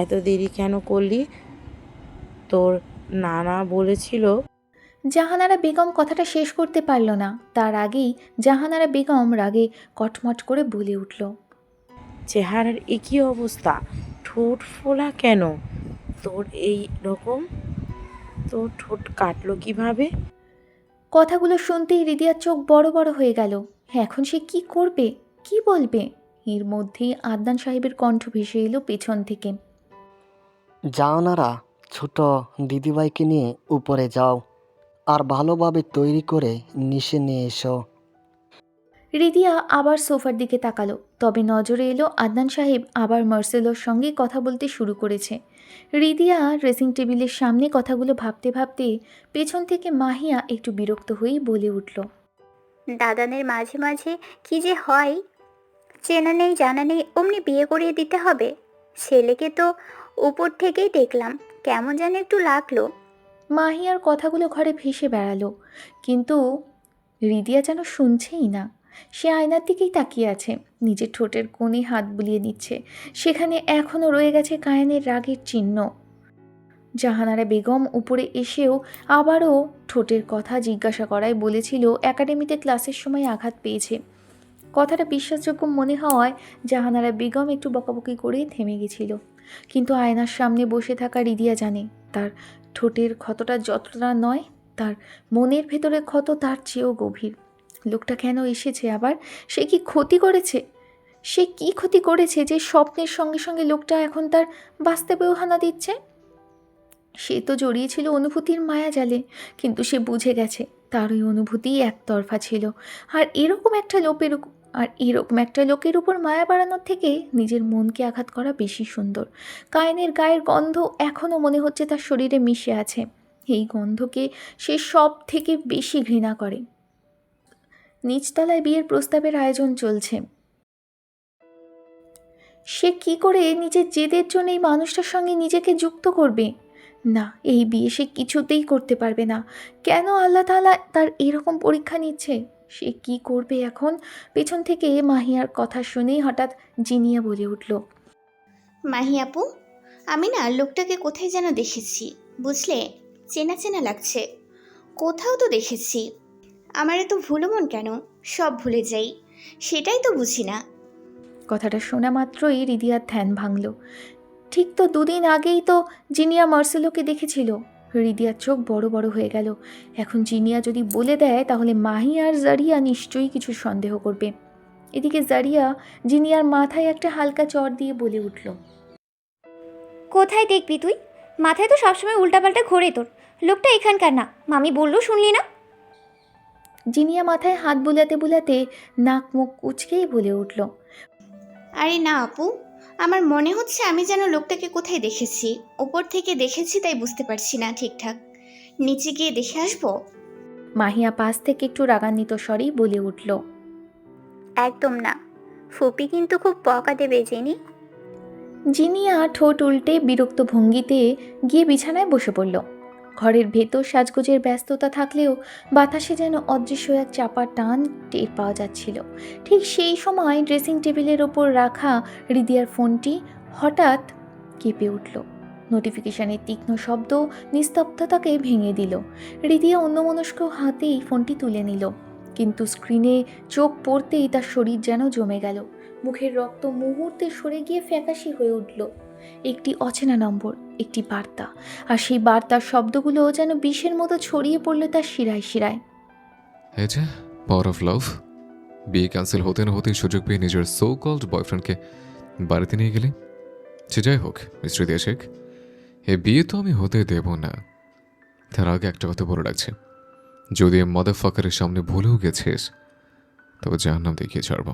এত দেরি কেন করলি? তোর নানা বলেছিল। জাহানারা বেগম কথাটা শেষ করতে পারল না, তার আগেই জাহানারা বেগম রাগে কটমট করে বলে উঠল, চেহারার একই অবস্থা, ঠোঁট ফোলা কেন তোর? এই রকম তোর ঠোঁট কাটলো কিভাবে? কথাগুলো শুনতেই রিদিয়ার চোখ বড় বড় হয়ে গেল। এখন সে কি করবে, কি বলবে? এর মধ্যেই আদনান সাহেবের কণ্ঠ ভেসে এলো পেছন থেকে। জানারা, ছোট দিদিভাইকে নিয়ে উপরে যাও আর ভালোভাবে তৈরি করে নিচে নিয়ে এসো। রিদিয়া আবার সোফার দিকে তাকালো, তবে নজরে এলো আদনান সাহেব আবার মার্সেলোর সঙ্গে কথা বলতে শুরু করেছে। রিদিয়া ড্রেসিং টেবিলের সামনে কথাগুলো ভাবতে ভাবতে পেছন থেকে মাহিয়া একটু বিরক্ত হয়েই বলে উঠল, দাদানের মাঝে মাঝে কি যে হয়, চেনা নেই জানা নেই অমনি বিয়ে করিয়ে দিতে হবে। ছেলেকে তো উপর থেকেই দেখলাম, কেমন যেন একটু লাগলো। মাহিয়ার কথাগুলো ঘরে ভেসে বেড়ালো, কিন্তু রিদিয়া যেন শুনছেই না। সে আয়নার দিকেই তাকিয়ে আছে, নিজের ঠোঁটের কোণে হাত বুলিয়ে নিচ্ছে। সেখানে এখনও রয়ে গেছে কায়েনের রাগের চিহ্ন। জাহানারা বেগম উপরে এসেও আবারও ঠোঁটের কথা জিজ্ঞাসা করায় বলেছিল একাডেমিতে ক্লাসের সময় আঘাত পেয়েছে। কথাটা বিশ্বাসযোগ্য মনে হওয়ায় জাহানারা বেগম একটু বকাবকি করে থেমে গেছিল। কিন্তু আয়নার সামনে বসে থাকা রিদিয়া জানে তার ঠোঁটের ক্ষতটা যতটা নয়, তার মনের ভেতরে ক্ষত তার চেয়েও গভীর। লোকটা কেন এসেছে আবার? সে কি ক্ষতি করেছে? সে কি ক্ষতি করেছে যে স্বপ্নের সঙ্গে সঙ্গে লোকটা এখন তার বাস্তবেও হানা দিচ্ছে? সে তো জড়িয়েছিল অনুভূতির মায়াজালে, কিন্তু সে বুঝে গেছে তার ওই অনুভূতি একতরফা ছিল। এরকম একটা লোকের উপর মায়া বাড়ানোর থেকে নিজের মনকে আঘাত করা বেশি সুন্দর। কায়েনের গায়ের গন্ধ এখনও মনে হচ্ছে তার শরীরে মিশে আছে। এই গন্ধকে সে সব থেকে বেশি ঘৃণা করে। নিচতলায় বিয়ের প্রস্তাবের আয়োজন চলছে। সে কি করে নিজের জেদের জন্য এই মানুষটার সঙ্গে নিজেকে যুক্ত করবে? না, এই বিয়ে সে কিছুতেই করতে পারবে না। কেন আল্লাহ তাআলা তার এরকম পরীক্ষা নিচ্ছে? সে কি করবে এখন? পেছন থেকে মাহিয়ার কথা শুনেই হঠাৎ জিনিয়া বলে উঠল, মাহি আপু, আমি না লোকটাকে কোথায় যেন দেখেছি, বুঝলে? চেনা চেনা লাগছে, কোথাও তো দেখেছি। আমার এত ভুলো মন কেন, সব ভুলে যাই, সেটাই তো বুঝি না। কথাটা শোনা মাত্রই রিদিয়ার ধ্যান ভাঙল। ঠিক তো দুদিন আগেই তো জিনিয়া মার্সেলোকে দেখেছিল। রিদিয়ার চোখ বড় বড় হয়ে গেল। এখন জিনিয়া যদি বলে দেয় তাহলে মাহি আর জারিয়া নিশ্চয়ই কিছু সন্দেহ করবে। এদিকে জারিয়া জিনিয়ার মাথায় একটা হালকা চড় দিয়ে বলে উঠল, কোথায় দেখবি তুই? মাথায় তো সবসময় উল্টাপাল্টা ঘোরে তোর। লোকটা এখানকার না, মামি বললো শুনলি না? জিনিয়া মাথায় হাত বুলাতে বুলাতে নাক মুখ কুচকেই বলে উঠল, আরে না আপু, আমার মনে হচ্ছে আমি যেন লোকটাকে কোথায় দেখেছি। ওপর থেকে দেখেছি তাই বুঝতে পারছি না ঠিকঠাক, নিচে গিয়ে দেখে আসবো। মাহিয়া পাশ থেকে একটু রাগান্বিত স্বরেই বলে উঠল, একদম না, ফুপি কিন্তু খুব বকা দেবে জেনি। জিনিয়া ঠোঁট উল্টে বিরক্ত ভঙ্গিতে গিয়ে বিছানায় বসে পড়ল। ঘরের ভেতর সাজগোজের ব্যস্ততা থাকলেও বাতাসে যেন অদৃশ্য এক চাপা টান টের পাওয়া যাচ্ছিল। ঠিক সেই সময় ড্রেসিং টেবিলের ওপর রাখা রিদিয়ার ফোনটি হঠাৎ কেঁপে উঠল। নোটিফিকেশনের তীক্ষ্ণ শব্দ নিস্তব্ধতাকে ভেঙে দিল। রিদিয়া অন্যমনস্ক হাতেই ফোনটি তুলে নিল, কিন্তু স্ক্রিনে চোখ পড়তেই তার শরীর যেন জমে গেল। মুখের রক্ত মুহূর্তে সরে গিয়ে ফ্যাকাশে হয়ে উঠল। একটি অচেনা নম্বর, একটি বার্তা, আর সেই বার্তার শব্দগুলো যেন বিষের মতো ছড়িয়ে পড়ল তার শিরায় শিরায়। এই যে পাওয়ার অফ লাভ, বিয়ে ক্যান্সেল হতে না হতেই সুযোগ পেয়ে নিজের সো কল্ড বয়ফ্রেন্ডকে বাড়িতে নিয়ে গেলে। সে যাই হোক মিস্টার দিয়া শেখ, এ বিয়ে তো আমি হতে দেব না। তার আগে একটা কথা বলে রাখছে, যদি মাদার ফাকারের সামনে ভুলেও গেছিস তবে জাহান্নাম দেখিয়ে ছাড়ব।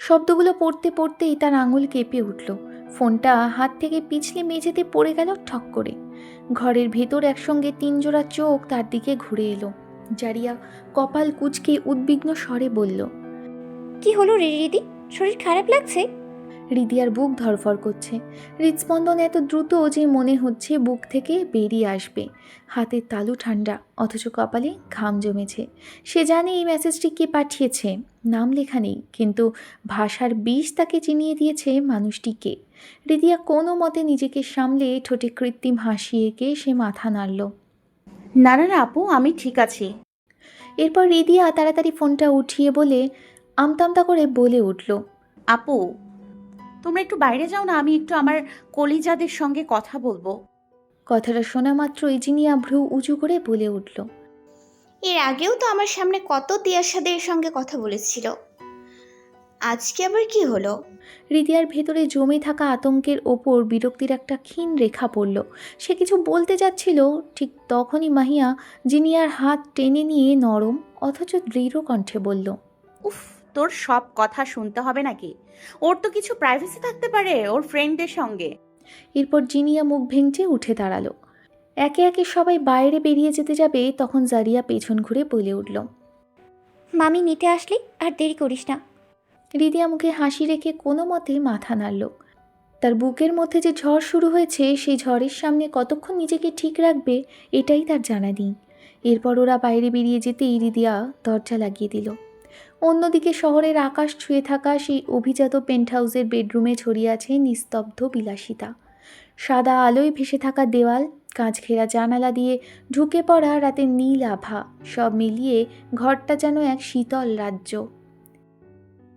শব্দগুলো পড়তে পড়তেই তার আঙুল কেঁপে উঠল। ফোনটা হাত থেকে পিছলে মেঝেতে পড়ে গেল ঠক করে। ঘরের ভেতর একসঙ্গে 3 জোড়া চোখ তার দিকে ঘুরে এলো। জারিয়া কপাল কুঁচকে উদ্বিগ্ন স্বরে বলল, কি হলো রে রিদি? শরীর খারাপ লাগছে? রিদিয়ার বুক ধড়ফড় করছে। হৃদস্পন্দন এত দ্রুত যে মনে হচ্ছে বুক থেকে বেরিয়ে আসবে। হাতের তালু ঠান্ডা, অথচ কপালে ঘাম জমেছে। সে জানে এই মেসেজটি কে পাঠিয়েছে। নাম লেখা নেই, কিন্তু ভাষার বিষ তাকে চিনিয়ে দিয়েছে মানুষটিকে। রিদিয়া কোনো মতে নিজেকে সামলে ঠোঁটে কৃত্রিম হাসি এঁকে সে মাথা নাড়ল। না না না আপু, আমি ঠিক আছি। এরপর রিদিয়া তাড়াতাড়ি ফোনটা উঠিয়ে বলে আমতামতা করে বলে উঠল, আপু, তোমরা একটু বাইরে যাও না, আমি একটু আমার কলিজাদের সঙ্গে কথা বলবো। কথাটা শোনা মাত্রই জিনিয়া ভ্রু উঁচু করে বলে উঠল, এর আগেও তো আমার সামনে কত তিয়াসাদের সঙ্গে কথা বলেছিল, আজকে আবার কি হলো? রিদিয়ার ভেতরে জমে থাকা আতঙ্কের ওপর বিরক্তির একটা ক্ষীণ রেখা পড়ল। সে কিছু বলতে যাচ্ছিল, ঠিক তখনই মাহিয়া জিনিয়ার হাত টেনে নিয়ে নরম অথচ দৃঢ় কণ্ঠে বলল, উফ, তোর সব কথা শুনতে হবে নাকি? ওর তো কিছু প্রাইভেসি থাকতে পারে ওর ফ্রেন্ডদের সঙ্গে। এরপর জিনিয়া মুখ ভেঙচে উঠে দাঁড়ালো। একে একে সবাই বাইরে বেরিয়ে যেতে যাবে, তখন জারিয়া পেছন ঘুরে বলে উঠল, মামি নিতে আসলি আর দেরি করিস না। রিদিয়া মুখে হাসি রেখে কোনো মতে মাথা নাড়ল। তার বুকের মধ্যে যে ঝড় শুরু হয়েছে, সেই ঝড়ের সামনে কতক্ষণ নিজেকে ঠিক রাখবে এটাই তার জানা নেই। এরপর ওরা বাইরে বেরিয়ে যেতেই রিদিয়া দরজা লাগিয়ে দিল। অন্যদিকে শহরের আকাশ ছুঁয়ে থাকা সেই অভিজাত পেন্ট হাউসের বেডরুমে ছড়িয়ে আছে নিস্তব্ধ বিলাসিতা। সাদা আলোয় ভেসে থাকা দেওয়াল, কাঁচ ঘেরা জানালা দিয়ে ঢুকে পড়া রাতের নীল আভা, সব মিলিয়ে ঘরটা যেন এক শীতল রাজ্য।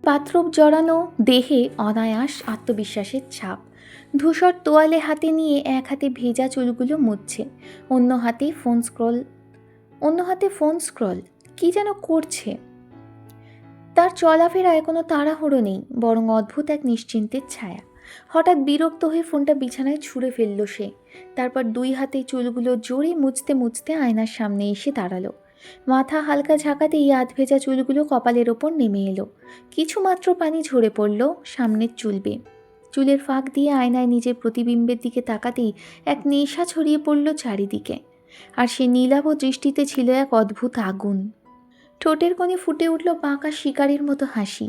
বাথরোব জড়ানো দেহে অনায়াস আত্মবিশ্বাসের ছাপ। ধূসর তোয়ালে হাতে নিয়ে এক হাতে ভেজা চুলগুলো মুছছে, অন্য হাতে ফোন স্ক্রল কি যেন করছে। তার চলাফেরায় কোনো তাড়াহুড়ো নেই, বরং অদ্ভুত এক নিশ্চিন্তের ছায়া। হঠাৎ বিরক্ত হয়ে ফোনটা বিছানায় ছুঁড়ে ফেলল সে। তারপর দুই হাতে চুলগুলো জোরে মুছতে মুছতে আয়নার সামনে এসে দাঁড়ালো। মাথা হালকা ঝাঁকাতেই আধ ভেজা চুলগুলো কপালের ওপর নেমে এলো। কিছুমাত্র পানি ঝরে পড়ল সামনের চুল বেয়ে। চুলের ফাঁক দিয়ে আয়নায় নিজের প্রতিবিম্বের দিকে তাকাতেই এক নেশা ছড়িয়ে পড়ল চারিদিকে। আর সে নীলাভ দৃষ্টিতে ছিল এক অদ্ভুত আগুন। ঠোঁটের কোণে ফুটে উঠল বাঁকা শিকারের মতো হাসি।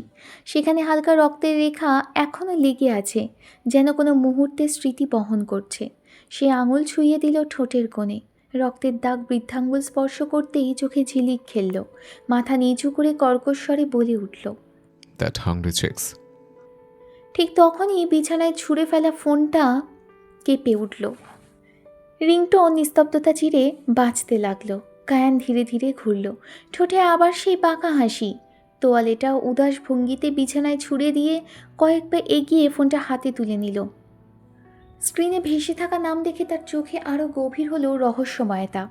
সেখানে হালকা রক্তের রেখা এখনও লেগে আছে, যেন কোনো মুহূর্তের স্মৃতি বহন করছে। সে আঙুল ছুঁয়ে দিল ঠোঁটের কোণে। রক্তের দাগ বৃদ্ধাঙ্গুল স্পর্শ করতেই চোখে ঝিলিক খেলল। মাথা নিচু করে কর্কশ্বরে বলে উঠল, দ্যাট হাংরি চিক্স। ঠিক তখনই বিছানায় ছুঁড়ে ফেলা ফোনটা কেঁপে উঠল। রিংটোন নিস্তব্ধতা চিরে বাজতে লাগলো। কায়ান ধীরে ধীরে ঘুরল। ঠোঁটে আবার সেই বাঁকা হাসি। তোয়ালেটা উদাস ভঙ্গিতে বিছানায় ছুঁড়ে দিয়ে কয়েকবার এগিয়ে ফোনটা হাতে তুলে নিল। স্ক্রিনে ভেসে থাকা নাম দেখে তার চোখে আরও গভীর হলো রহস্যময়তা।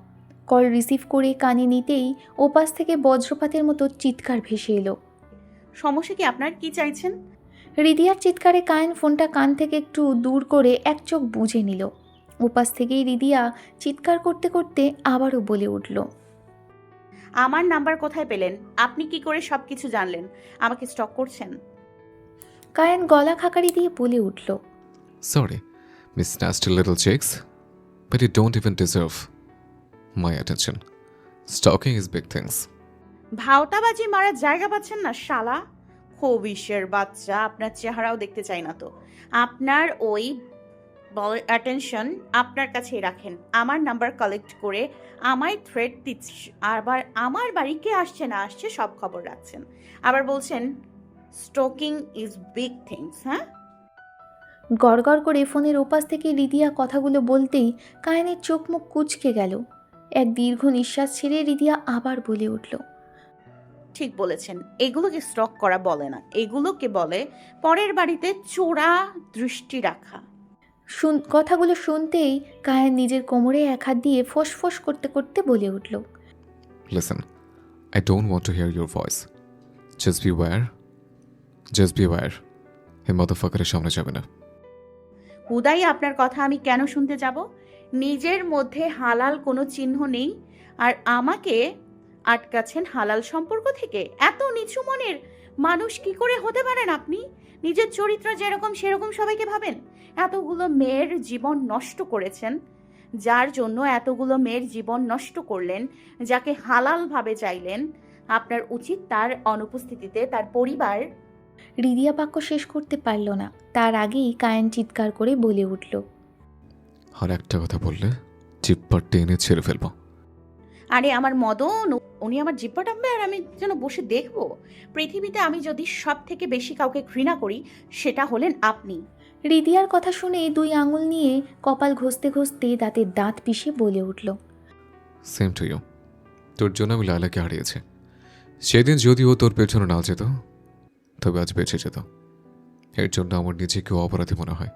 কল রিসিভ করে কানে নিতেই ওপাশ থেকে বজ্রপাতের মতো চিৎকার ভেসে এলো। সমস্যা কি? আপনার কি চাইছেন? রিদিয়ার চিৎকারে কায়ান ফোনটা কান থেকে একটু দূর করে এক চোখ বুজে নিল। ওপাশ থেকেই রিদিয়া চিৎকার করতে করতে আবারও বলে উঠল, আমার নাম্বার কোথায় পেলেন? আপনি কি করে সব কিছু জানলেন? আমাকে স্টক করছেন? কায়ান গলা খাকারি দিয়ে বলে উঠল, Sorry, Miss Nasty Little Chicks, but you don't even deserve my attention. Stalking is big things. ভাওতাবাজি মারার জায়গা পাচ্ছেন না শালা খবিশের বাচ্চা। আপনার চেহারাও দেখতে চাই না তো। আপনার ওই অ্যাটেনশন আপনার কাছেই রাখেন। আমার নাম্বার কালেক্ট করে আমায় থ্রেট দিচ্ছে, আবার আমার বাড়ি কে আসছে না আসছে সব খবর রাখছেন, আবার বলছেন স্টকিং ইজ বিগ থিংস। হ্যাঁ, গড়গড় করে ফোনের ওপাশ থেকে রিদিয়া কথাগুলো বলতেই কায়ানের চোখ মুখ কুঁচকে গেল। এক দীর্ঘ নিঃশ্বাস ছেড়ে রিদিয়া আবার বলে উঠল, ঠিক বলেছেন। এগুলোকে স্টক করা বলে না, এগুলোকে বলে পরের বাড়িতে চোরা দৃষ্টি রাখা। কথাগুলো শুনতেই কায়ান নিজের কোমরে এক হাত দিয়ে ফোঁস করতে করতে বলে উঠল, Listen, I don't want to hear your voice. Just beware. এই মাদারফাকারের সামনে যাবে না। হুদাই আপনার কথা আমি কেন শুনতে যাব? নিজের মধ্যে হালাল কোনো চিহ্ন নেই, আর আমাকে আটকাচ্ছেন হালাল সম্পর্ক থেকে। এত নিচু মনের মানুষ কি করে হতে পারেন আপনি? নিজের চরিত্র যেরকম সেরকম সবাইকে ভাবেন। এতগুলো মেয়ের জীবন নষ্ট করেছেন, যার জন্য এতগুলো মেয়ের জীবন নষ্ট করলেন, যাকে হালালভাবে চাইলেন। আপনার উচিত তার অনুপস্থিতিতে তার পরিবার। রিদিয়া বাক্য শেষ করতে পারল না, তার আগেই কায়ান চিৎকার করে বলে উঠল, আর একটা কথা বললে জিপ্পা টেনে ছেড়ে ফেলবো। আরে আমার মদন, উনি আমার জিব্বা টানবে আর আমি যেন বসে দেখবো? পৃথিবীতে আমি যদি সব থেকে বেশি কাউকে ঘৃণা করি সেটা হলেন আপনি। রিদিয়ার কথা শুনে 2 আঙুল নিয়ে কপাল ঘষতে ঘষতে দাঁতের দাঁত পিষে বলে উঠল। Same to you. তোর জন্য আমি লায়লাকে হারিয়েছি। সেদিন যদিও তোর পেছনে না যেত, তবে আজ বেঁচে যেত। এর জন্য আমার নিজেকে অপরাধী মনে হয়।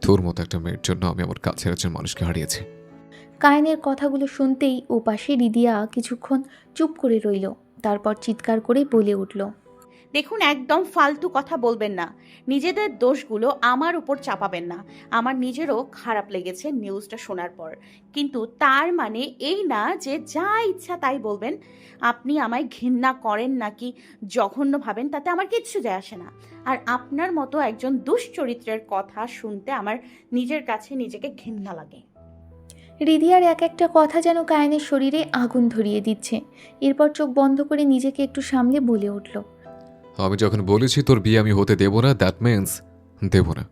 তোর মতো একটা মেয়ের জন্য আমি আমার কাছের একজন মানুষকে হারিয়েছি। কায়েনের কথাগুলো শুনতেই ওপাশে রিদিয়া কিছুক্ষণ চুপ করে রইল, তারপর চিৎকার করে বলে উঠল। দেখুন, একদম ফালতু কথা বলবেন না। নিজেদের দোষগুলো আমার উপর চাপাবেন না। আমার নিজেরও খারাপ লেগেছে নিউজটা শোনার পর, কিন্তু তার মানে এই না যে যা ইচ্ছা তাই বলবেন। আপনি আমায় ঘৃণা করেন নাকি জঘন্য ভাবেন তাতে আমার কিচ্ছু যায় আসে না। আর আপনার মতো একজন দুশ্চরিত্রের কথা শুনতে আমার নিজের কাছে নিজেকে ঘৃণা লাগে। রিদিয়ার এক একটা কথা যেন কায়েনের শরীরে আগুন ধরিয়ে দিচ্ছে। এরপর চোখ বন্ধ করে নিজেকে একটু সামলে বলে উঠল। আমি যখন বলেছি তোর বিয়ে আমি হতে দেব না, দ্যাট মিন্স দেব না।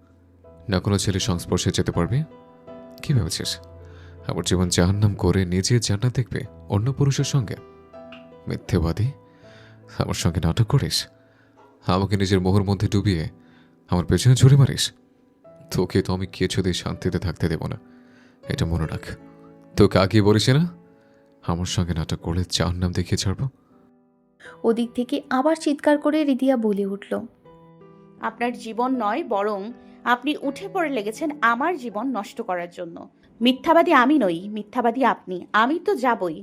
না কোনো ছেলের সংস্পর্শে যেতে পারবি? কি ভেবেছিস আমার জীবন জাহান্নাম করে নিজে জান্নাত দেখবে অন্য পুরুষের সঙ্গে? মিথ্যেবাদী, আমার সঙ্গে নাটক করিস, আমাকে নিজের মোহর মধ্যে ডুবিয়ে আমার পেছনে ছুরি মারিস। তোকে তো আমি কিছুতেই শান্তিতে থাকতে দেব না, এটা মনে রাখ। তোকে আগে বলিস না আমার সঙ্গে নাটক করলে জাহান্নাম দেখিয়ে ছাড়বো। ওদিক থেকে আবার চিৎকার করে রিদিয়া বলে উঠল। আপনার জীবন নয়, বরং আপনি উঠে পড়ে লেগেছেন আমার জীবন নষ্ট করার জন্য। মিথ্যাবাদী আমি নই, মিথ্যাবাদী আপনি। আমি তো যাবই,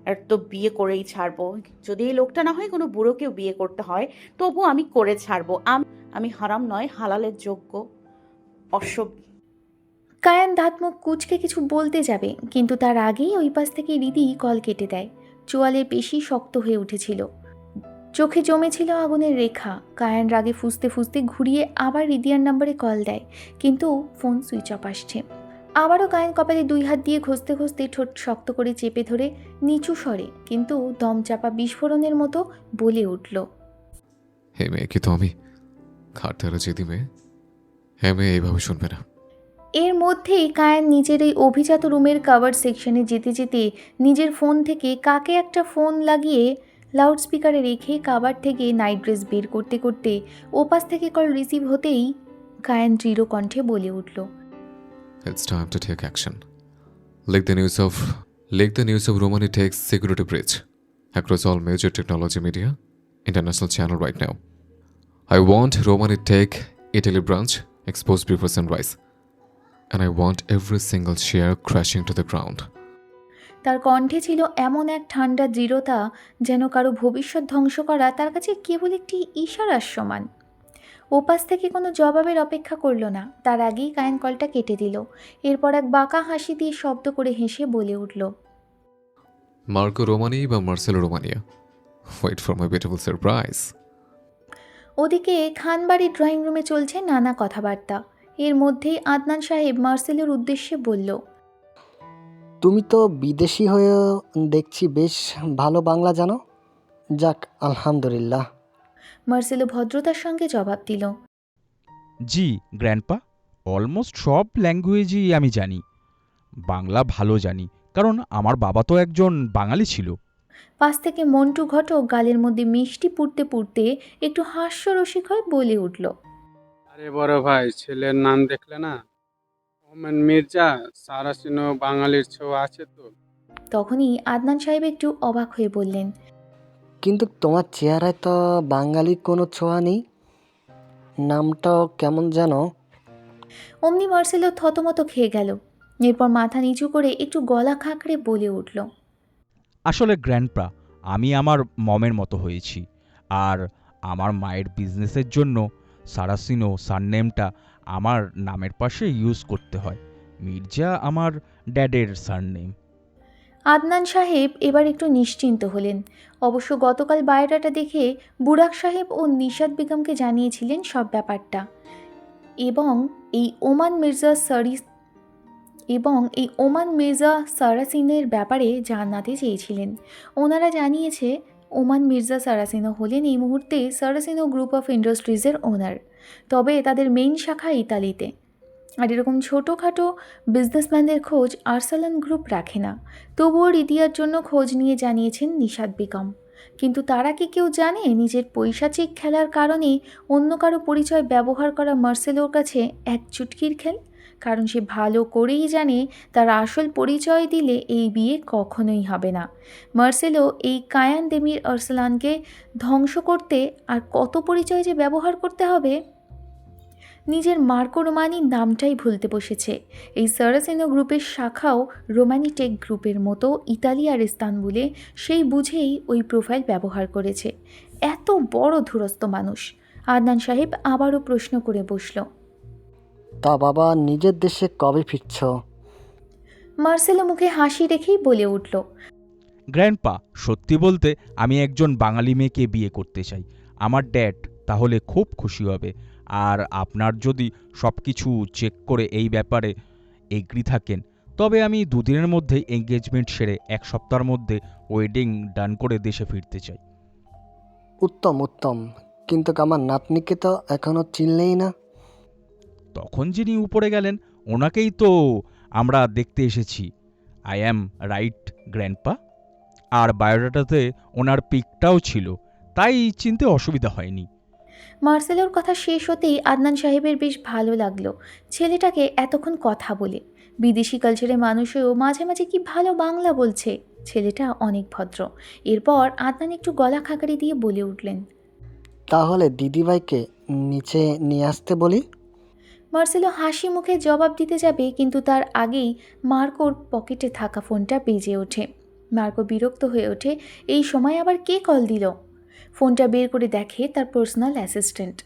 আর তো বিয়ে করেই ছাড়বো। যদি এই লোকটা না হয় কোনো বুড়োকেও বিয়ে করতে হয়, তবু আমি করে ছাড়বো। আমি হারাম নয়, হালালের যোগ্য। অসভ্য। কায়ান দাঁত মুখ কুঁচকে কিছু বলতে যাবে, কিন্তু তার আগেই ওই পাশ থেকে রিদি কল কেটে দেয়। চোয়ালের পেশি শক্ত হয়ে উঠেছিল, চোখে জমেছিল আগুনের রেখা। কায়ান রাগে ফুঁসতে ফুঁসতে ঘুরিয়ে আবার রিদিয়ার নাম্বারে কল দেয়, কিন্তু ফোন সুইচ অফ আসছে। আবারও কায়ান কপালে 2 হাত দিয়ে ঘষতে ঘষতে ঠোঁট শক্ত করে চেপে ধরে নিচু স্বরে কিন্তু দম চাপা বিস্ফোরণের মতো বলে উঠল। হে মেয়েকে তো আমি খাটতারা যেদি মেয়ে, হ্যাঁ মেয়ে এইভাবে শুনবে না। এর মধ্যেই কায়ান নিজের এই অভিজাত রুমের কভার সেকশনে যেতে যেতে নিজের ফোন থেকে কাকে একটা ফোন লাগিয়ে লাউডস্পিকারে রেখে কাভার থেকে নাইট ড্রেস বের করতে করতে ওপাশ থেকে কল রিসিভ হতেই কায়ান দৃঢ় কণ্ঠে বলে উঠল। It's time to take action. Leak the news of Romani takes security breach across all major technology media, international channel right now. I want Romani take Italy branch exposed before sunrise. And I want every single share crashing to the ground. তার কণ্ঠে ছিল এমন এক ঠান্ডা দৃঢ়তা যেন কারো ভবিষ্যৎ ধ্বংস করা তার কাছে কেবল একটি ইশারার সমান। ওপাশ থেকে কোনো জবাবের অপেক্ষা করল না, তার আগেই কায়ান কলটা কেটে দিল। এরপর এক বাঁকা হাসি দিয়ে শব্দ করে হেসে বলে উঠল। Marco Romani বা Marcelo Romania. Wait for my beautiful surprise. ওদিকে খানবাড়ির ড্রয়িং রুমে চলছে নানা কথাবার্তা। এর মধ্যেই আদনান সাহেব মার্সেলের উদ্দেশ্যে বলল। তুমি তো বিদেশি হয়েও দেখছি বেশ ভালো বাংলা জানো। যাক, আলহামদুলিল্লাহ। মার্সেলো ভদ্রতার সঙ্গে জবাব দিল। জি গ্র্যান্ডপা, অলমোস্ট সব ল্যাঙ্গুয়েজই আমি জানি। বাংলা ভালো জানি, কারণ আমার বাবা তো একজন বাঙালি ছিল। পাশ থেকে মন্টু ঘটক গালের মধ্যে মিষ্টি পুড়তে পুড়তে একটু হাস্যরসিক হয়ে বলে উঠল। আরে বড় ভাই, ছেলের নাম দেখলে না? ওমেন মির্জা, সারাসিনো বাঙালির ছোঁয়া আছে তো। তখনই আদনান সাহেব একটু অবাক হয়ে বললেন। কিন্তু তোমার চেহারায় তো বাঙালির কোনো ছোঁয়া নেই, নামটাও কেমন যেন। অমনি মার্সেলো থতমত খেয়ে গেল। এরপর মাথা নিচু করে একটু গলা খাঁকড়ে বলে উঠল। আসলে গ্র্যান্ডপা, আমি আমার মমের মতো হয়েছি, আর আমার মায়ের বিজনেসের জন্য সারাসিনো সারনেমটা আমার নামের পাশে ইউজ করতে হয়। মির্জা আমার ড্যাডের সারনেম। আদনান সাহেব এবার একটু নিশ্চিন্ত হলেন। অবশ্য গতকাল বায়োডাটা দেখে বুরাক সাহেব ও নিশাত বেগমকে জানিয়েছিলেন সব ব্যাপারটা, এবং এই ওমান মির্জা সারাসিনের ব্যাপারে জানাতে চেয়েছিলেন। ওনারা জানিয়েছে ওমান মির্জা সারাসিনো হলেন এই মুহূর্তে সারাসিনো গ্রুপ অফ ইন্ডাস্ট্রিজের ওনার, তবে তাদের মেইন শাখা ইতালিতে। আর এরকম ছোটোখাটো বিজনেসম্যানদের খোঁজ আরসালান গ্রুপ রাখে না। তবুও রিদিয়ার জন্য খোঁজ নিয়ে জানিয়েছেন নিশাত বেগম। কিন্তু তারা কি কেউ জানে নিজের পৈশাচিক খেলার কারণে অন্য কারো পরিচয় ব্যবহার করা মার্সেলোর কাছে এক চুটকির খেল? কারণ সে ভালো করেই জানে তার আসল পরিচয় দিলে এই বিয়ে কখনোই হবে না। মার্সেলো এই কায়ান দেমির আরসালানকে ধ্বংস করতে আর কত পরিচয় যে ব্যবহার করতে হবে। নিজের মার্কো রোমানি নামটাই ভুলতে বসেছে। এই সারাসিনো গ্রুপের শাখাও রোমানি টেক গ্রুপের মতো ইতালি আর ইস্তানবুলে সেই বুঝেই ওই প্রোফাইল ব্যবহার করেছে। এত বড় ধূরস্থ মানুষ। আদনান সাহেব আবারও প্রশ্ন করে বসল, তা বাবা নিজের দেশে কবে ফিরছ? মার্সেলো মুখে হাসি রেখেই বলে উঠল, গ্র্যান্ডপা, সত্যি বলতে আমি একজন বাঙালি মেয়েকে বিয়ে করতে চাই। আমার ড্যাড তাহলে খুব খুশি হবে। আর আপনার যদি সব কিছু চেক করে এই ব্যাপারে এগ্রি থাকেন, তবে আমি 2 দিনের মধ্যে এঙ্গেজমেন্ট সেরে 1 সপ্তাহের মধ্যে ওয়েডিং ডান করে দেশে ফিরতে চাই। উত্তম উত্তম, কিন্তু আমার নাতনিকে তো এখনো চিনলেই না। তখন যিনি উপরে গেলেন ওনাকেই তো আমরা দেখতে এসেছি। I am right grandpa? আর বায়োডাটাতে ওনার পিকটাও ছিল, তাই চিনতে অসুবিধা হয়নি। মার্সেলোর কথা শেষ হতেই আদনান সাহেবের বেশ ভালো লাগলো ছেলেটাকে এতক্ষণ কথা বলে। বিদেশি কালচারের মানুষেও মাঝে মাঝে কি ভালো বাংলা বলছে। ছেলেটা অনেক ভদ্র। এরপর আদনান একটু গলা খাকারি দিয়ে বলে উঠলেন, তাহলে দিদিভাইকে নিচে নিয়ে আসতে বলি। মার্সেলো হাসি মুখে জবাব দিতে যাবে, কিন্তু তার আগেই মার্কোর পকেটে থাকা ফোনটা বেজে ওঠে। মার্কো বিরক্ত হয়ে ওঠে, এই সময় আবার কে কল দিল? ফোনটা বের করে দেখে তার পার্সোনাল অ্যাসিস্ট্যান্ট।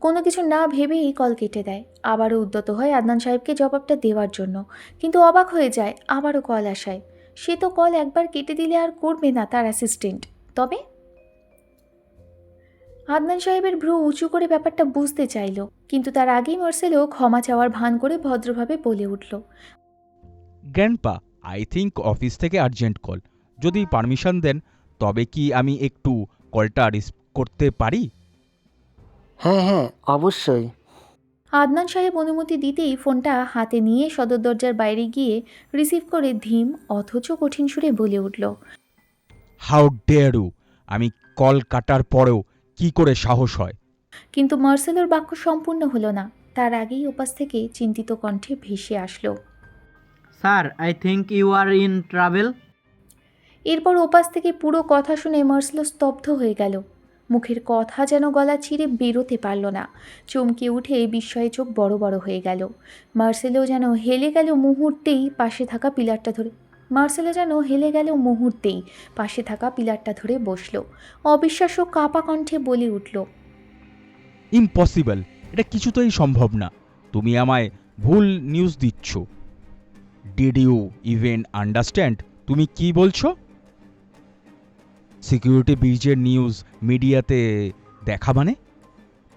কোনো কিছু না ভেবেই কল কেটে দেয়। আবারও উদ্যত হয় আদনান সাহেবকে জবাবটা দেওয়ার জন্য, কিন্তু অবাক হয়ে যায় আবারও কল আসায়। সে তো কল একবার কেটে দিলে আর করবে না তার অ্যাসিস্ট্যান্ট। তবে আদনান সাহেবের ভ্রু উঁচু করে ব্যাপারটা বুঝতে চাইল, কিন্তু তার আগেই মার্সেলো ক্ষমা চাওয়ার ভান করে ভদ্রভাবে বলে উঠল, গ্র্যান্ডপা, আই থিঙ্ক অফিস থেকে আর্জেন্ট কল। যদি পারমিশন দেন তবে কি আমি একটু কলটা রিসিভ করতে পারি? হ্যাঁ হ্যাঁ অবশ্যই। আদনান সাহেব অনুমতি দিতেই ফোনটা হাতে নিয়ে সদর দরজার বাইরে গিয়ে রিসিভ করে ধীম অথচ কঠিন সুরে বলে উঠল, হাউ ডেয়ার ইউ! আমি কল কাটার পরেও কি করে সাহস হয়? কিন্তু মার্সেলোর বাক্য সম্পূর্ণ হলো না। তার আগেই ওপাশ থেকে চিন্তিত কণ্ঠে ভেসে আসলো, sir, I think you are in travel. এরপর ওপাশ থেকে পুরো কথা শুনে মার্সেলো স্তব্ধ হয়ে গেল। মুখের কথা যেন গলা চিরে বেরোতে পারল না। চমকে উঠে বিস্ময়ে চোখ বড় বড় হয়ে গেল। মার্সেলো যেন হেলে গেল মুহূর্তেই পাশে থাকা পিলারটা ধরে বসল। অবিশ্বাস্য কাঁপা কণ্ঠে বলে উঠল, ইম্পসিবল! এটা কিছুতেই সম্ভব না। তুমি আমায় ভুল নিউজ দিচ্ছ। ডিড ইউ ইভেন আন্ডারস্ট্যান্ড তুমি কি বলছো? সিকিউরিটি ব্রিজের নিউজ মিডিয়াতে দেখা মানে?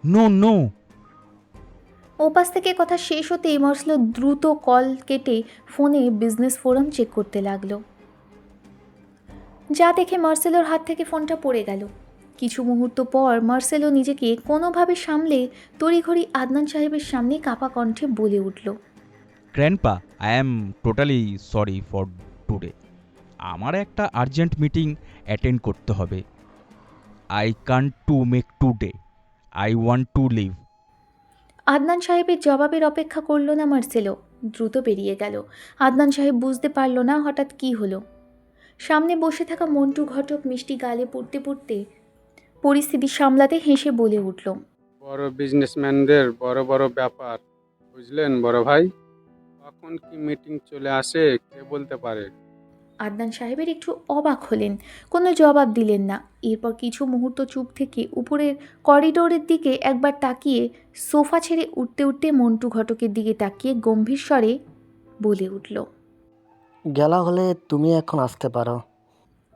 No no. ওপাশ থেকে কথা শেষ হতেই মার্সেলো দ্রুত কল কেটে ফোনে বিজনেস ফোরাম চেক করতে লাগলো। যা দেখে মার্সেলোর হাত থেকে ফোনটা পড়ে গেল। কিছু মুহূর্ত পর মার্সেলো নিজেকে কোনোভাবে সামলে তড়িঘড়ি আদনান সাহেবের সামনে কাঁপা কণ্ঠে বলে উঠল, grandpa, I am totally sorry for today. আমার একটা আর্জেন্ট মিটিং অ্যাটেন্ড করতে হবে। I can't to make today. I want to leave. Adnan সাহেবের জবাবের অপেক্ষা করল না মার্সেলো, দ্রুত বেরিয়ে গেল। আদনান সাহেব বুঝতে পারল না হঠাৎ কী হলো। সামনে বসে থাকা মন্টু ঘটক মিষ্টি গালে পড়তে পড়তে পরিস্থিতি সামলাতে হেসে বলে উঠল, বড় বিজনেসম্যানদের বড় বড় ব্যাপার, বুঝলেন বড় ভাই? কখন কি মিটিং চলে আসে কে বলতে পারে? আদনান সাহেবের একটু অবাক হলেন, কোনো জবাব দিলেন না। এরপর কিছু মুহূর্ত চুপ থেকে উপরের করিডোরের দিকে একবার তাকিয়ে সোফা ছেড়ে উঠতে উঠতে মন্টু ঘটকের দিকে তাকিয়ে গম্ভীর স্বরে বলে উঠল, গেলা হলে তুমি এখন আসতে পারো।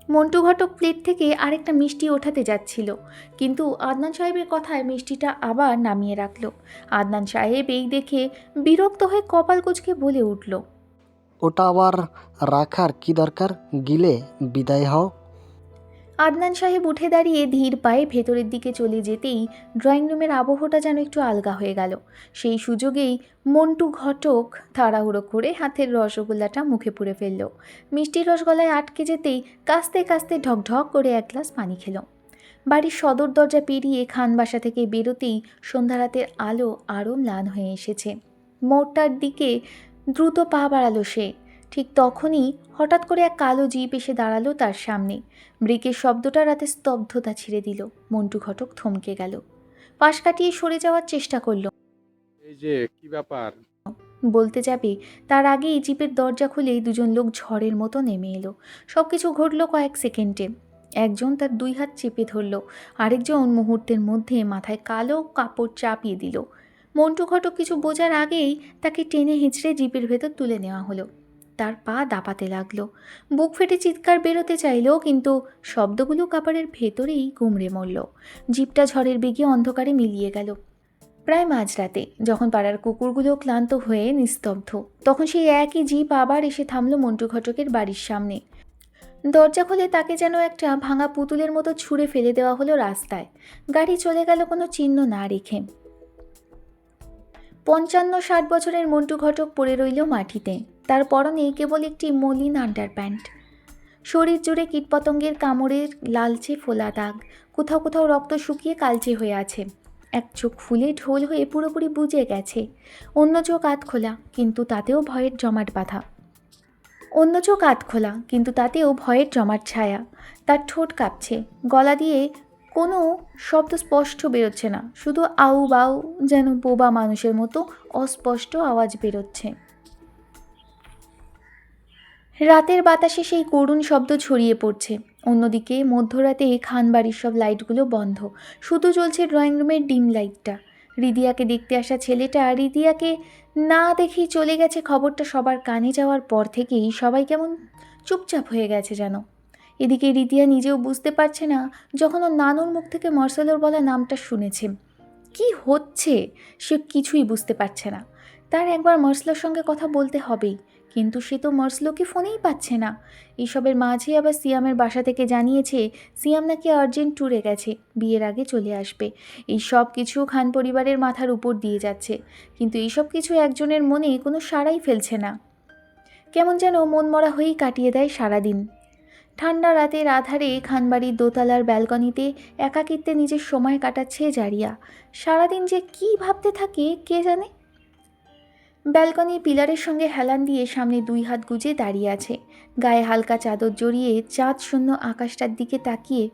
মন্টু ঘটক প্লেট থেকে আরেকটা মিষ্টি ওঠাতে যাচ্ছিল, কিন্তু আদনান সাহেবের কথায় মিষ্টিটা আবার নামিয়ে রাখল। আদনান সাহেব এই দেখে বিরক্ত হয়ে কপাল কুঁচকে বলে উঠল, ওটা আবার রাখার কি দরকার? গিলে বিদায় হও। আদনান সাহেব উঠে দাঁড়িয়ে ধীর পায়ে ভেতরের দিকে চলে যেতেই ড্রয়িং রুমের আবহটা যেন একটু আলগা হয়ে গেল। সেই সুযোগেই মন্টু ঘটক তাড়াহুড়ো করে হাতের রসগোল্লাটা মুখে পুরে ফেলল। মিষ্টি রস গলায় আটকে যেতেই কাস্তে কাস্তে ঢকঢক করে এক গ্লাস পানি খেল। বাড়ির সদর দরজা পেরিয়ে খানবাসা থেকে বেরোতেই সন্ধ্যারাতের আলো আরও ম্লান হয়ে এসেছে। মোড়টার দিকে দ্রুত পা বাড়ালো সে। ঠিক তখনই হঠাৎ করে এক কালো জিপ এসে দাঁড়ালো তার সামনে। ব্রেকের শব্দটা রাতে স্তব্ধতা ছিঁড়ে দিল। মন্টু ঘটক থমকে গেল, পাশ কাটিয়ে সরে যাওয়ার চেষ্টা করলো। এই যে কি ব্যাপার? বলতে যাবে তার আগেই জিপের দরজা খুলে দুজন লোক ঝড়ের মতো নেমে এলো। সব কিছু ঘটল কয়েক সেকেন্ডে। একজন তার 2 হাত চেপে ধরল, আরেকজন মুহূর্তের মধ্যে মাথায় কালো কাপড় চাপিয়ে দিল। মন্টু ঘটক কিছু বোঝার আগেই তাকে টেনে হিঁচড়ে জিপের ভেতর তুলে নেওয়া হলো। তার পা দাপাতে লাগলো, বুক ফেটে চিৎকার বেরোতে চাইল, কিন্তু শব্দগুলো কাপড়ের ভেতরেই গুমড়ে মরল। জিপটা ঝড়ের বেগে অন্ধকারে মিলিয়ে গেল। প্রায় মাঝরাতে যখন পাড়ার কুকুরগুলো ক্লান্ত হয়ে নিস্তব্ধ, তখন সেই একই জিপ আবার এসে থামল মন্টু ঘটকের বাড়ির সামনে। দরজা খুলে তাকে যেন একটা ভাঙা পুতুলের মতো ছুঁড়ে ফেলে দেওয়া হলো রাস্তায়। গাড়ি চলে গেল কোনো চিহ্ন না রেখে। 55-60 বছরের মন্টু ঘটক পড়ে রইল মাটিতে। তার পরনে কেবল একটি মলিন আন্ডারপ্যান্ট। শরীর জুড়ে কীটপতঙ্গের কামড়ের লালচে ফোলা দাগ, কোথাও কোথাও রক্ত শুকিয়ে কালচে হয়ে আছে। এক চোখ ফুলে ঢোল হয়ে পুরোপুরি বুজে গেছে। অন্য চোখ আধখোলা, কিন্তু তাতেও ভয়ের জমাট ছায়া। তার ঠোঁট কাঁপছে, গলা দিয়ে কোনো শব্দ স্পষ্ট বেরোচ্ছে না, শুধু আউ বাউ যেন বোবা মানুষের মতো অস্পষ্ট আওয়াজ বেরোচ্ছে। রাতের বাতাসে সেই করুণ শব্দ ছড়িয়ে পড়ছে। অন্যদিকে মধ্যরাতে খানবাড়ির সব লাইটগুলো বন্ধ, শুধু জ্বলছে ড্রয়িং রুমের ডিম লাইটটা। রিদিয়াকে দেখতে আসা ছেলেটা রিদিয়াকে না দেখেই চলে গেছে খবরটা সবার কানে যাওয়ার পর থেকেই সবাই কেমন চুপচাপ হয়ে গেছে যেন। এদিকে রিদিয়া নিজেও বুঝতে পারছে না, যখন ওর নানুর মুখ থেকে মার্সেলোর বলা নামটা শুনেছে কি হচ্ছে সে কিছুই বুঝতে পারছে না। তার একবার মার্সেলোর সঙ্গে কথা বলতে হবেই, কিন্তু সে তো মার্সেলোকে ফোনেই পাচ্ছে না। এইসবের মাঝে আবার সিয়ামের বাসা থেকে জানিয়েছে সিয়াম নাকি আর্জেন্ট ট্যুরে গেছে, বিয়ের আগে চলে আসবে। এই সব কিছু খান পরিবারের মাথার উপর দিয়ে যাচ্ছে, কিন্তু এইসব কিছু একজনের মনে কোনো সাড়াই ফেলছে না। কেমন যেন মনমরা হয়েই কাটিয়ে দেয় সারাদিন। ঠান্ডা রাতের আধারে খানবাড়ির দোতলার ব্যালকনিতে একাকিত্বে নিজের সময় কাটাচ্ছে জারিয়া। সারাদিন যে কী ভাবতে থাকে কে জানে। ব্যালকনির পিলারের সঙ্গে হেলান দিয়ে সামনে 2 হাত গুজে দাঁড়িয়ে আছে, গায়ে হালকা চাদর জড়িয়ে চাঁদ শূন্য আকাশটার দিকে তাকিয়ে।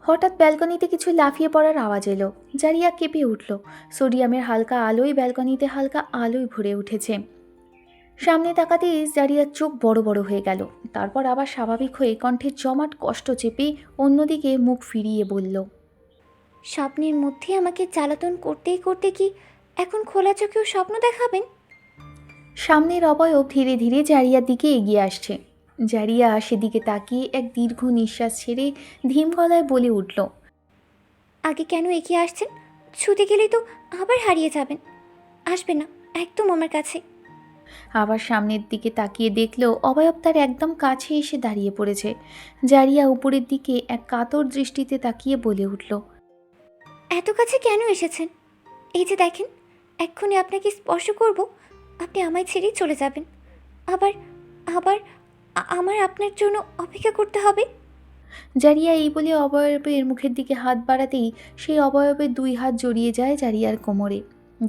হঠাৎ ব্যালকনিতে কিছু লাফিয়ে পড়ার আওয়াজ এলো। জারিয়া কেঁপে উঠল। সোডিয়ামের হালকা আলোয় ব্যালকনিতে হালকা আলোয় ভরে উঠেছে। সামনে তাকাতেই জারিয়ার চোখ বড় বড় হয়ে গেল। তারপর আবার স্বাভাবিক হয়ে কণ্ঠের জমাট কষ্ট চেপে অন্যদিকে মুখ ফিরিয়ে বলল, স্বপ্নের মধ্যে আমাকে জ্বালাতন করতে করতে কি এখন খোলা চোখেও স্বপ্ন দেখাবেন? সামনের অবয়ব ধীরে ধীরে জারিয়ার দিকে এগিয়ে আসছে। জারিয়া সেদিকে তাকিয়ে এক দীর্ঘ নিঃশ্বাস ছেড়ে ধীম গলায় বলে উঠল, আগে কেন এগিয়ে আসছেন? ছুটে গেলেই তো আবার হারিয়ে যাবেন। আসবেন না একদম আমার কাছে। আবার সামনের দিকে তাকিয়ে দেখল অবয়ব তার একদম কাছে এসে দাঁড়িয়ে পড়েছে। জারিয়া উপরের দিকে এক কাতর দৃষ্টিতে তাকিয়ে বলে উঠল, এত কাছে কেন এসেছেন? এই যে দেখেন, এক্ষুনি আপনাকে স্পর্শ করব, আপনি আমায় ছেড়েই চলে যাবেন। আবার আবার আমার আপনার জন্য অপেক্ষা করতে হবে। জারিয়া এই বলে অবয়বের মুখের দিকে হাত বাড়াতেই সেই অবয়বের 2 হাত জড়িয়ে যায় জারিয়ার কোমরে।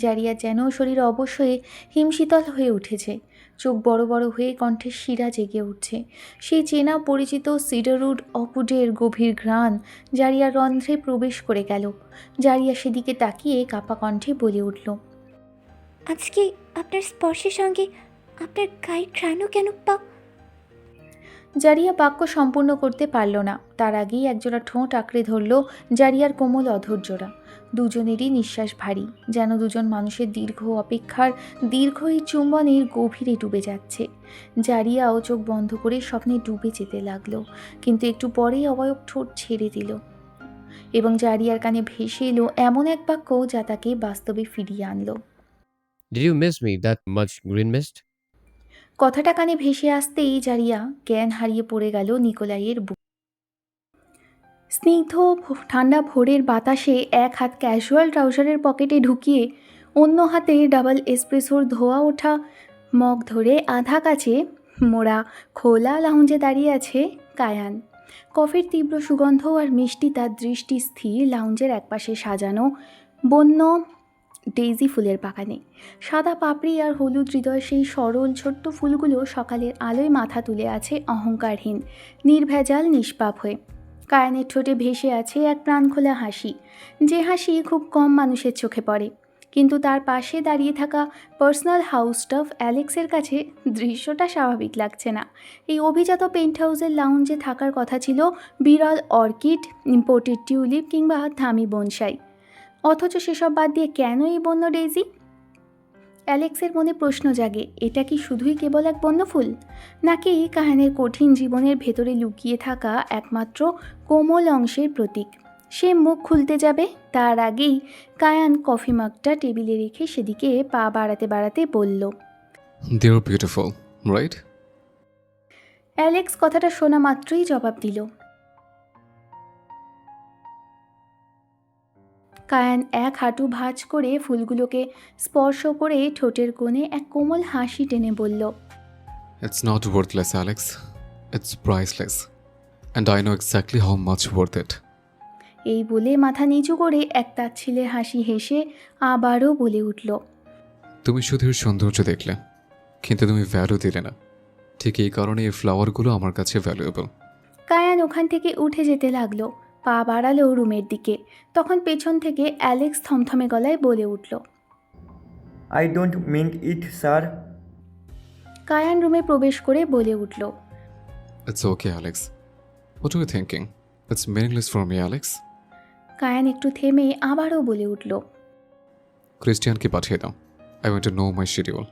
জারিয়া যেন শরীর অবশ্যই হিমশীতল হয়ে উঠেছে, চোখ বড় বড় হয়ে কণ্ঠের শিরা জেগে উঠছে। সেই চেনা পরিচিত সিডারউড অকুডের গভীর ঘ্রাণ জারিয়ার রন্ধ্রে প্রবেশ করে গেল। জারিয়া সেদিকে তাকিয়ে কাপা কণ্ঠে বলে উঠল, আজকে আপনার স্পর্শের সঙ্গে আপনার গায়ের ঘ্রাণও কেন পা। জারিয়া বাক্য সম্পূর্ণ করতে পারল না, তার আগেই একজোড়া ঠোঁট আঁকড়ে ধরল জারিয়ার কোমল অধৈর্যরা। দুজনেরই নিঃশ্বাস ভারী, যেন দুজন মানুষের দীর্ঘ অপেক্ষার দীর্ঘ এই চুম্বনের গভীরে ডুবে যাচ্ছে। জারিয়াও চোখ বন্ধ করে স্বপ্নে ডুবে যেতে লাগলো, কিন্তু একটু পরেই অবয়ব ঠোঁট ছেড়ে দিল এবং জারিয়ার কানে ভেসে এলো এমন এক বাক্য যা তাকে বাস্তবে ফিরিয়ে আনলো। Did you miss me that much, Green Mist? কথাটা কানে ভেসে আসতেই জারিয়া জ্ঞান হারিয়ে পড়ে গেল নিকোলাইয়ের বুক। স্নিগ্ধ ঠান্ডা ভোরের বাতাসে এক হাত ক্যাজুয়াল ট্রাউজারের পকেটে ঢুকিয়ে অন্য হাতে ডাবল এসপ্রেসোর ধোয়া ওঠা মগ ধরে আধা কাছে মোড়া খোলা লাউঞ্জে দাঁড়িয়ে আছে কায়ান। কফির তীব্র সুগন্ধ আর মিষ্টি তার দৃষ্টি স্থির লাউঞ্জের একপাশে সাজানো বন্য ডেইজি ফুলের বাগানে। সাদা পাপড়ি আর হলুদ হৃদয় সেই সরল ছোট্ট ফুলগুলো সকালের আলোয় মাথা তুলে আছে অহংকারহীন, নির্ভেজাল, নিষ্পাপ হয়ে। কায়ানের ঠোঁটে ভেসে আছে এক প্রাণখোলা হাসি, যে হাসি খুব কম মানুষের চোখে পড়ে। কিন্তু তার পাশে দাঁড়িয়ে থাকা পার্সোনাল হাউস স্টাফ অ্যালেক্সের কাছে দৃশ্যটা স্বাভাবিক লাগছে না। এই অভিজাত পেন্ট হাউসের লাউঞ্জে থাকার কথা ছিল বিরল অর্কিড, ইম্পোর্টেড টিউলিপ কিংবা দামি বনসাই, অথচ সেসব বাদ দিয়ে কেন এই বন্য ডেইজি? অ্যালেক্সের মনে প্রশ্ন জাগে, এটা কি শুধুই কেবল এক বন্য ফুল, নাকি কায়ানের কঠিন জীবনের ভেতরে লুকিয়ে থাকা একমাত্র কোমল অংশের প্রতীক? সে মুখ খুলতে যাবে, তার আগেই কায়ান কফি মাগটা টেবিলে রেখে সেদিকে পা বাড়াতে বাড়াতে বলল, দে আর বিউটিফুল, রাইট? অ্যালেক্স কথাটা শোনা মাত্রই জবাব দিল। কায়ান এক হাঁটু ভাঁজ করে ফুলগুলোকে স্পর্শ করে ঠোঁটের কোণে এক কোমল হাসি টেনে বলল, It's not worthless, Alex. It's priceless. And I know exactly how much worth it. এই বলে মাথা নিচু করে এক তাচ্ছিলের হাসি হেসে আবারও বলে উঠল, তুমি শুধু এর সৌন্দর্য দেখলে, কিন্তু তুমি ভ্যালু দিলে না। ঠিক এই কারণে এই ফ্লাওয়ারগুলো আমার কাছে ভ্যালুয়েবল। কায়ান ওখান থেকে উঠে যেতে লাগলো, পা বাড়ালো রুমের দিকে। তখন পেছন থেকে অ্যালেক্স থমথমে গলায় বলে উঠল, I don't mean it, sir. Kayan রুমে প্রবেশ করে বলে উঠল, It's okay, Alex. What are you thinking? It's meaningless for me, Alex. Kayan একটু থেমে আবারও বলে উঠল, ক্রিস্টিয়ানকে পাঠিয়ে দাও। I want to know my schedule.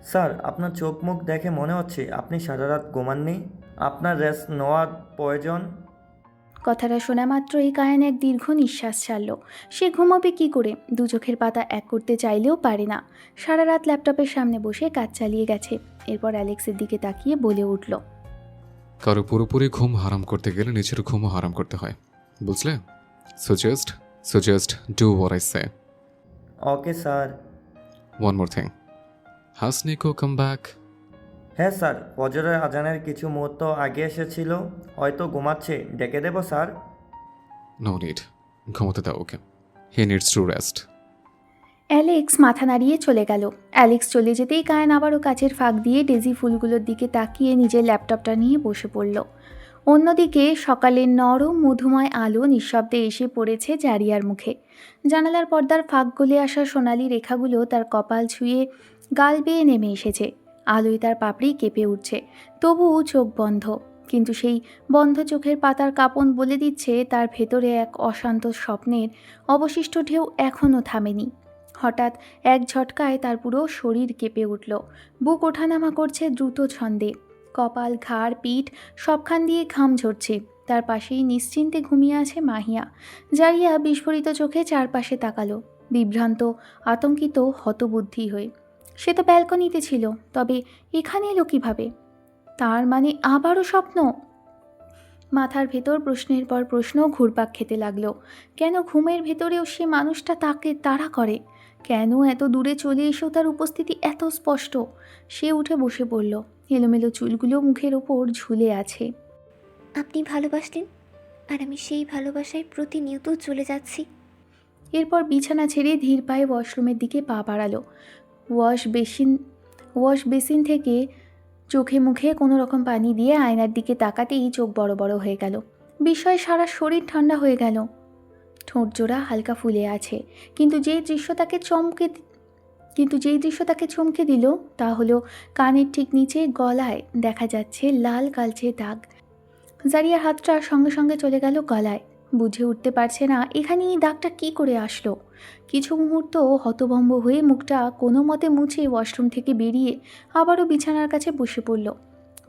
Sir, আপনার চোখ মুখ দেখে মনে হচ্ছে আপনি সারা রাত ঘুমাননি। আপনার রেস্ট নেওয়ার প্রয়োজন। কথাটা শোনা মাত্রই কায়ান এক দীর্ঘ নিঃশ্বাস ছাড়ল। সে ঘুমাবে কি করে? দু চোখের পাতা এক করতে চাইলেও পারে না। সারা রাত ল্যাপটপের সামনে বসে কাজ চালিয়ে গেছে। এরপর অ্যালেক্সের দিকে তাকিয়ে বলে উঠল, কারো পুরোপুরি ঘুম হারাম করতে গেলে নিজের ঘুমও হারাম করতে হয়, বুঝলে? So just do what I say. Okay sir. One more thing. Has Nico come back? হ্যাঁ স্যার, ফজরের আজানের কিছু মুহূর্ত আগে এসেছিল, হয়তো ঘুমাচ্ছে। ডেকে দেব স্যার? No need. ঘুমোতে দাও ওকে. He needs to rest. Alex মাথা নাড়িয়ে চলে গেল। অ্যালেক্স চলে যেতেই কায়ান আবারও কাচের ফাঁক দিয়ে ডেজি ফুলগুলোর দিকে তাকিয়ে নিজের ল্যাপটপটা নিয়ে বসে পড়ল। অন্যদিকে সকালের নরম মধুময় আলো নিঃশব্দে এসে পড়েছে জারিয়ার মুখে। জানালার পর্দার ফাঁক গলে আসা সোনালি রেখাগুলো তার কপাল ছুঁয়ে গাল বেয়ে নেমে এসেছে। আলোয় তার পাপড়ি কেঁপে উঠছে, তবুও চোখ বন্ধ। কিন্তু সেই বন্ধ চোখের পাতার কাঁপন বলে দিচ্ছে তার ভেতরে এক অশান্ত স্বপ্নের অবশিষ্ট ঢেউ এখনও থামেনি। হঠাৎ এক ঝটকায় তার পুরো শরীর কেঁপে উঠল। বুক ওঠানামা করছে দ্রুত ছন্দে। কপাল, ঘাড়, পিঠ সবখান দিয়ে ঘাম ঝরছে। তার পাশেই নিশ্চিন্তে ঘুমিয়ে আছে মাহিয়া। জারিয়া বিস্ফোরিত চোখে চারপাশে তাকালো, বিভ্রান্ত, আতঙ্কিত, হতবুদ্ধি হয়ে। সে তো ব্যালকনিতে ছিল, তবে এখানে এলো কীভাবে? তার মানে আবারও স্বপ্ন? মাথার ভেতর প্রশ্নের পর প্রশ্ন ঘুরপাক খেতে লাগলো। কেন ঘুমের ভেতরেও সে মানুষটা তাকে তাড়া করে? কেন এত দূরে চলে এসেও তার উপস্থিতি এত স্পষ্ট? সে উঠে বসে পড়ল। এলোমেলো চুলগুলো মুখের ওপর ঝুলে আছে। আপনি ভালোবাসলেন, আর আমি সেই ভালোবাসায় প্রতিনিয়ত চলে যাচ্ছি। এরপর বিছানা ছেড়ে ধীর পায়ে ওয়াশরুমের দিকে পা বাড়ালো। ওয়াশ বেসিন থেকে চোখে মুখে কোনো রকম পানি দিয়ে আয়নার দিকে তাকাতেই চোখ বড় বড় হয়ে গেল। বিস্ময়ে সারা শরীর ঠান্ডা হয়ে গেল। ঠোঁট জোড়া হালকা ফুলে আছে, কিন্তু যেই দৃশ্য তাকে চমকে দিল তা হলো কানের ঠিক নিচে গলায় দেখা যাচ্ছে লাল কালচে দাগ। জারিয়ার হাতটা সঙ্গে সঙ্গে চলে গেল গলায়। বুঝে উঠতে পারছে না এখানে এই দাগটা কী করে আসলো। কিছু মুহূর্ত হতভম্ব হয়ে মুখটা কোনো মতে মুছে ওয়াশরুম থেকে বেরিয়ে আবারও বিছানার কাছে বসে পড়ল।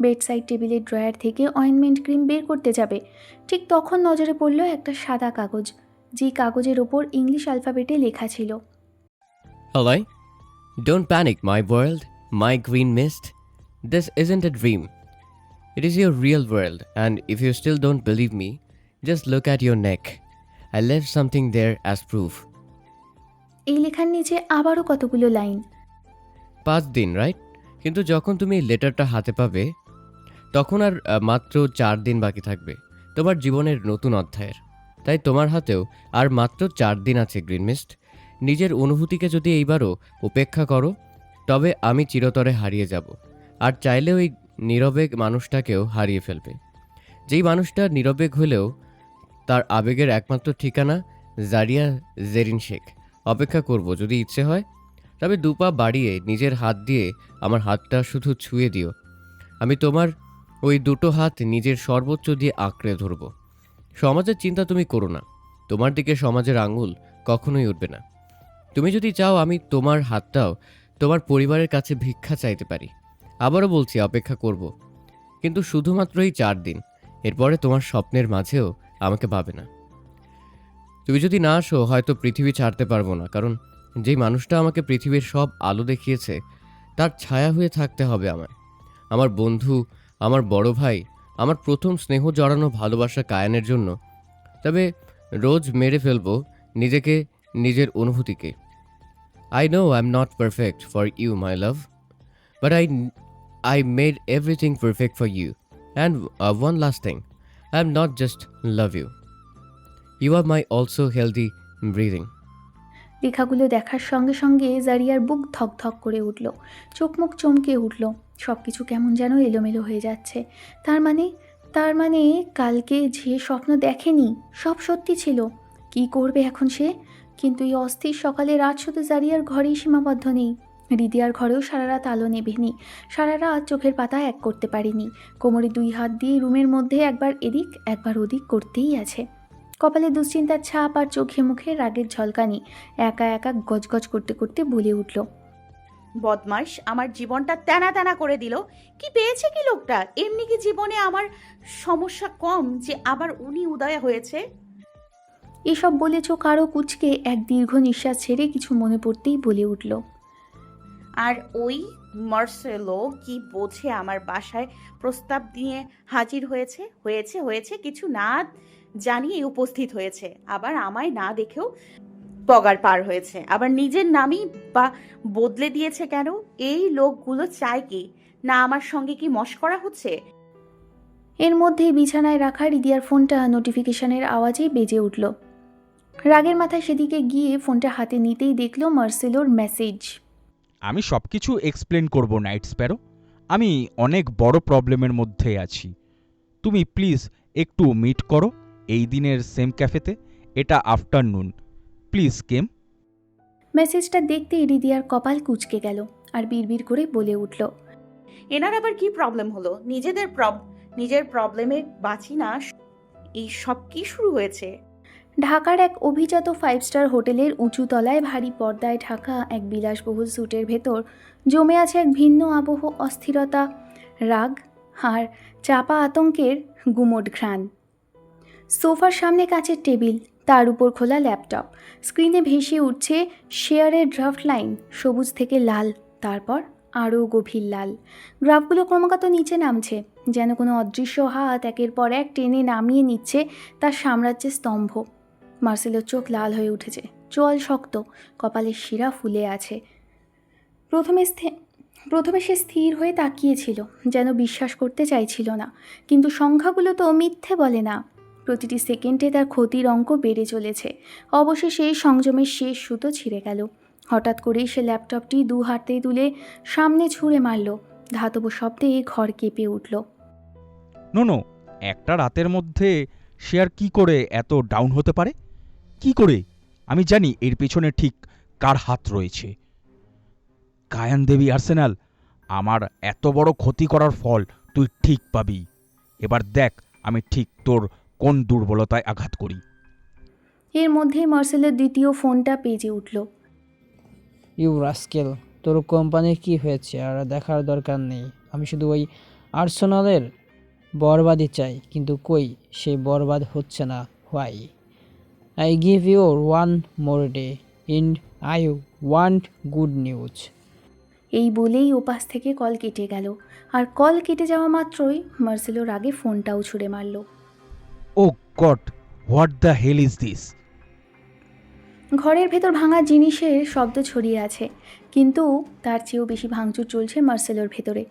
বেডসাইড টেবিলের ড্রয়ার থেকে অয়েনমেন্ট ক্রিম বের করতে যাবে, ঠিক তখন নজরে পড়ল একটা সাদা কাগজ, যে কাগজের ওপর ইংলিশ অ্যালফাবেটে লেখা ছিল, Alai, don't panic, my world, my green mist. This isn't a dream. It is your real world, and if you still don't believe me, Just look at your neck. I left something there as proof. এই লেখার নিচে আবারও কতগুলো line. 5 দিন, right? কিন্তু যখন তুমি এই লেটারটা হাতে পাবে তখন আর মাত্র 4 দিন বাকি থাকবে তোমার জীবনের নতুন অধ্যায়ের। তাই তোমার হাতেও আর মাত্র 4 দিন আছে গ্রিন মিস্ট। নিজের অনুভূতিকে যদি এইবারও উপেক্ষা করো তবে আমি চিরতরে হারিয়ে যাব। আর চাইলে ওই নীরবেগ মানুষটাকেও হারিয়ে ফেলবে, যেই মানুষটা নীরবেগ হলেও তার আবেগের একমাত্র ঠিকানা জারিয়া জেরিন শেখ। অপেক্ষা করব, যদি ইচ্ছে হয় তবে 2 পা বাড়িয়ে নিজের হাত দিয়ে আমার হাতটা শুধু ছুঁয়ে দিও। আমি তোমার ওই 2টো হাত নিজের সর্বোচ্চ দিয়ে আঁকড়ে ধরব। সমাজের চিন্তা তুমি করো না, তোমার দিকে সমাজের আঙুল কখনোই উঠবে না। তুমি যদি চাও আমি তোমার হাতটাও তোমার পরিবারের কাছে ভিক্ষা চাইতে পারি। আবারও বলছি, অপেক্ষা করব, কিন্তু শুধুমাত্র এই 4 দিন। এরপরে তোমার স্বপ্নের মাঝেও আমাকে পাবে না। তুমি যদি না আসো হয়তো পৃথিবী ছাড়তে পারবো না, কারণ যেই মানুষটা আমাকে পৃথিবীর সব আলো দেখিয়েছে তার ছায়া হয়ে থাকতে হবে আমায়। আমার বন্ধু, আমার বড় ভাই, আমার প্রথম স্নেহ জড়ানো ভালোবাসা কায়ানের জন্য। তবে রোজ মেরে ফেলবো নিজেকে, নিজের অনুভূতিকে। I know I'm not perfect for you, my love, but I made everything perfect for you. And one last thing, I'm not just love you. You are my also healthy breathing. লেখাগুলো দেখার সঙ্গে সঙ্গে জারিয়ার বুক ধকধক করে উঠল, চোখ মুখ চমকে উঠল। সব কিছু কেমন যেন এলোমেলো হয়ে যাচ্ছে। তার মানে কালকে যে স্বপ্ন দেখেনি সব সত্যি ছিল। কি করবে এখন সে? কিন্তু এই অস্থির সকালে রাত শুধু জারিয়ার ঘরেই সীমাবদ্ধ নেই। রিদিয়ার ঘরেও সারা রাত আলো নেবেনি। সারা রাত চোখের পাতা এক করতে পারিনি। কোমরে 2 হাত দিয়ে রুমের মধ্যে একবার এদিক একবার ওদিক করতেই আছে। কপালে দুশ্চিন্তার ছাপ আর চোখে মুখে রাগের ঝলকানি। একা একা গজগজ করতে করতে বলে উঠল, বদমাস, আমার জীবনটা তেনা তেনা করে দিল। কি পেয়েছে কি লোকটা? এমনি কি জীবনে আমার সমস্যা কম যে আবার উনি উদয় হয়েছে? এসব বলে চোখ আরও কুচকে এক দীর্ঘ নিঃশ্বাস ছেড়ে কিছু মনে পড়তেই বলে উঠল, আর ওই মার্সেলো কি বোঝে আমার বাসায় প্রস্তাব নিয়ে হাজির হয়েছে কিছু না জানিয়ে উপস্থিত হয়েছে। আবার আমায় না দেখেও পগার পার হয়েছে। আবার নিজের নামই বা বদলে দিয়েছে কেন? এই লোকগুলো চায় কি না আমার সঙ্গে কি মশকরা হচ্ছে? এর মধ্যেই বিছানায় রাখা রিদিয়ার ফোনটা নোটিফিকেশনের আওয়াজেই বেজে উঠল। রাগের মাথায় সেদিকে গিয়ে ফোনটা হাতে নিতেই দেখল মার্সেলোর মেসেজ। আমি সব কিছু এক্সপ্লেন করব নাইট স্প্যারো। আমি অনেক বড় প্রবলেমের মধ্যে আছি। তুমি প্লিজ একটু মিট করো এই দিনের সেম ক্যাফেতে। এটা আফটারনুন, প্লিজ কেম। মেসেজটা দেখতেই রিদিয়ার কপাল কুঁচকে গেল আর বিড়বিড় করে বলে উঠল, এনার আবার কি প্রবলেম হলো? নিজের প্রবলেমে বাঁচি না, এই সব কি শুরু হয়েছে? ঢাকার এক অভিজাত 5 স্টার হোটেলের উঁচু তলায় ভারী পর্দায় ঢাকা এক বিলাসবহুল স্যুটের ভেতর জমে আছে এক ভিন্ন আবহ, অস্থিরতা, রাগ আর চাপা আতঙ্কের গুমোট ঘ্রাণ। সোফার সামনে কাচের টেবিল, তার উপর খোলা ল্যাপটপ। স্ক্রিনে ভেসে উঠছে শেয়ারের ড্রাফট লাইন, সবুজ থেকে লাল, তারপর আরও গভীর লাল। গ্রাফগুলো ক্রমাগত নিচে নামছে, যেন কোনো অদৃশ্য হাত একের পর এক টেনে নামিয়ে নিচ্ছে তার সাম্রাজ্যের স্তম্ভ। মার্সেলোর চোখ লাল হয়ে উঠেছে, চোয়াল শক্ত, কপালের শিরা ফুলে আছে। প্রথমে সে স্থির হয়ে তাকিয়েছিল, যেন বিশ্বাস করতে চাইছিল না। কিন্তু সংখ্যাগুলো তো মিথ্যে বলে না। প্রতিটি সেকেন্ডে তার ক্ষতির অঙ্ক বেড়ে চলেছে। অবশেষে সংযমের শেষ সুতো ছিঁড়ে গেল। হঠাৎ করেই সে ল্যাপটপটি 2 হাতে তুলে সামনে ছুঁড়ে মারল। ধাতব শব্দে ঘর কেঁপে উঠল। নো, একটা রাতের মধ্যে শেয়ার কি করে এত ডাউন হতে পারে? কি করে? আমি জানি এর পেছনে ঠিক কার হাত রয়েছে। কায়ান দেবী আর্সেনাল, আমার এত বড় ক্ষতি করার ফল তুই ঠিক পাবি। এবার দেখ আমি ঠিক তোর কোন দুর্বলতায় আঘাত করি। এর মধ্যেই মার্সেলের দ্বিতীয় ফোনটা বেজে উঠল। ইউ রাস্কেল, তোর কোম্পানির কি হয়েছে আর দেখার দরকার নেই। আমি শুধু ওই আর্সেনালের বরবাদই চাই, কিন্তু কই সে বরবাদ হচ্ছে না। Why? I give you 1 more day and I want good news. এই বলেই ওপাশ থেকে কল কেটে গেল, আর কল কেটে যাওয়া মাত্রই মার্সেলোর আগে ফোনটাও ছুঁড়ে মারল। Oh God, what the hell is this? ঘরের ভেতর ভাঙা জিনিসের শব্দ ছড়িয়ে আছে, কিন্তু তার চেয়েও বেশি ভাঙচুর চলছে মার্সেলোর ভেতরে।